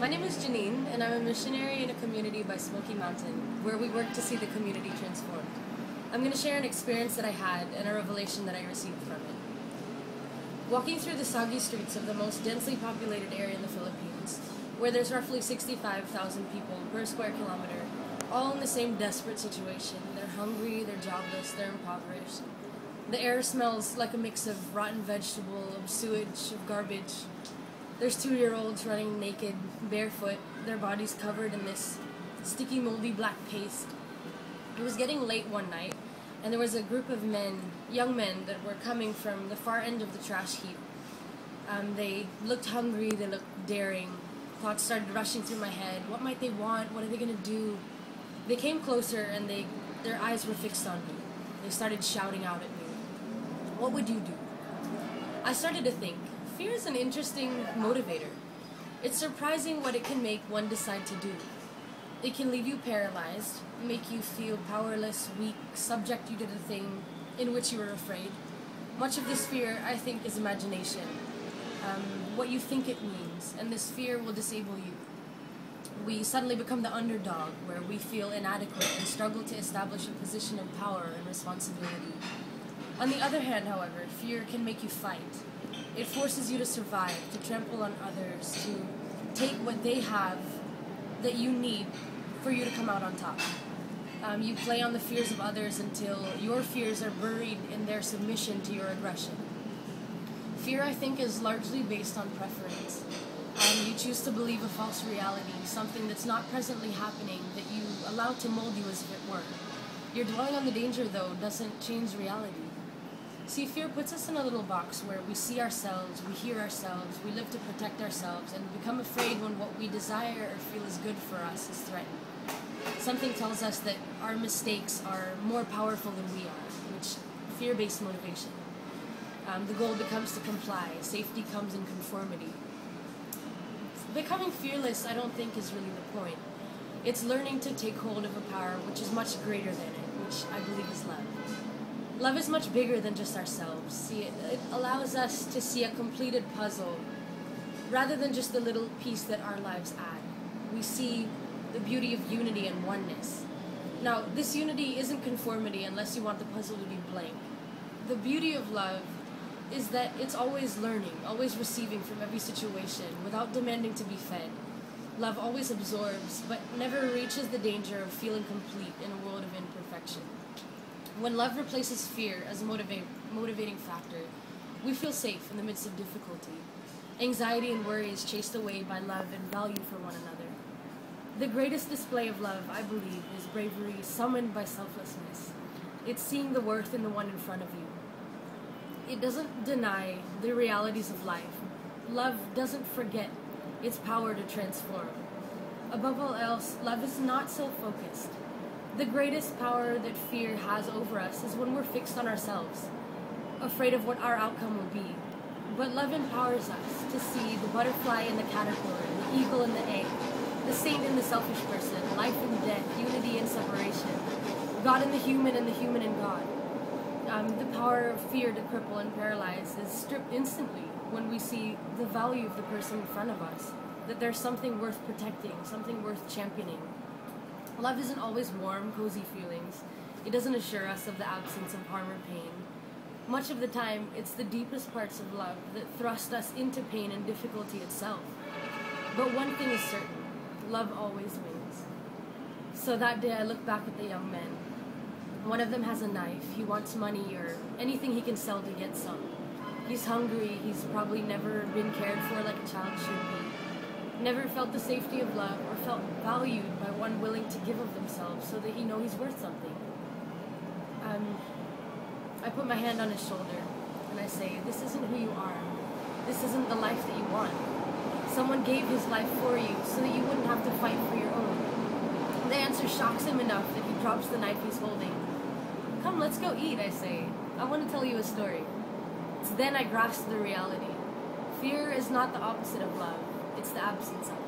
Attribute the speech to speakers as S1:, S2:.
S1: My name is Janine, and I'm a missionary in a community by Smoky Mountain, where we work to see the community transformed. I'm going to share an experience that I had and a revelation that I received from it. Walking through the soggy streets of the most densely populated area in the Philippines, where there's roughly 65,000 people per square kilometer, all in the same desperate situation. They're hungry, they're jobless, they're impoverished. The air smells like a mix of rotten vegetable, of sewage, of garbage. There's 2-year-olds running naked, barefoot, their bodies covered in this sticky, moldy black paste. It was getting late one night, and there was a group of men, young men, that were coming from the far end of the trash heap. They looked hungry, they looked daring. Thoughts started rushing through my head. What might they want? What are they going to do? They came closer, and their eyes were fixed on me. They started shouting out at me. What would you do? I started to think. Fear is an interesting motivator. It's surprising what it can make one decide to do. It can leave you paralyzed, make you feel powerless, weak, subject you to the thing in which you were afraid. Much of this fear, I think, is imagination. What you think it means, and this fear will disable you. We suddenly become the underdog, where we feel inadequate and struggle to establish a position of power and responsibility. On the other hand, however, fear can make you fight. It forces you to survive, to trample on others, to take what they have that you need for you to come out on top. You play on the fears of others until your fears are buried in their submission to your aggression. Fear, I think, is largely based on preference. You choose to believe a false reality, something that's not presently happening, that you allow to mold you as if it were. Your dwelling on the danger, though, doesn't change reality. See, fear puts us in a little box where we see ourselves, we hear ourselves, we live to protect ourselves, and become afraid when what we desire or feel is good for us is threatened. Something tells us that our mistakes are more powerful than we are, which fear-based motivation. The goal becomes to comply. Safety comes in conformity. Becoming fearless, I don't think, is really the point. It's learning to take hold of a power which is much greater than it, which I believe is love. Love is much bigger than just ourselves. See, it allows us to see a completed puzzle rather than just the little piece that our lives add. We see the beauty of unity and oneness. Now, this unity isn't conformity unless you want the puzzle to be blank. The beauty of love is that it's always learning, always receiving from every situation without demanding to be fed. Love always absorbs, but never reaches the danger of feeling complete in a world of imperfection. When love replaces fear as a motivating factor, we feel safe in the midst of difficulty. Anxiety and worry is chased away by love and value for one another. The greatest display of love, I believe, is bravery summoned by selflessness. It's seeing the worth in the one in front of you. It doesn't deny the realities of life. Love doesn't forget its power to transform. Above all else, love is not self-focused. The greatest power that fear has over us is when we're fixed on ourselves, afraid of what our outcome will be. But love empowers us to see the butterfly in the caterpillar, the eagle in the egg, the saint in the selfish person, life and death, unity and separation, God in the human and the human in God. The power of fear to cripple and paralyze is stripped instantly when we see the value of the person in front of us, that there's something worth protecting, something worth championing. Love isn't always warm, cozy feelings. It doesn't assure us of the absence of harm or pain. Much of the time, it's the deepest parts of love that thrust us into pain and difficulty itself. But one thing is certain, love always wins. So that day I look back at the young men. One of them has a knife. He wants money or anything he can sell to get some. He's hungry. He's probably never been cared for like a child should be. Never felt the safety of love or felt valued by one willing to give of themselves so that he knows he's worth something. I put my hand on his shoulder and I say, this isn't who you are. This isn't the life that you want. Someone gave his life for you so that you wouldn't have to fight for your own. The answer shocks him enough that he drops the knife he's holding. Come, let's go eat, I say. I want to tell you a story. It's then I grasp the reality. Fear is not the opposite of love. It's the absence of it.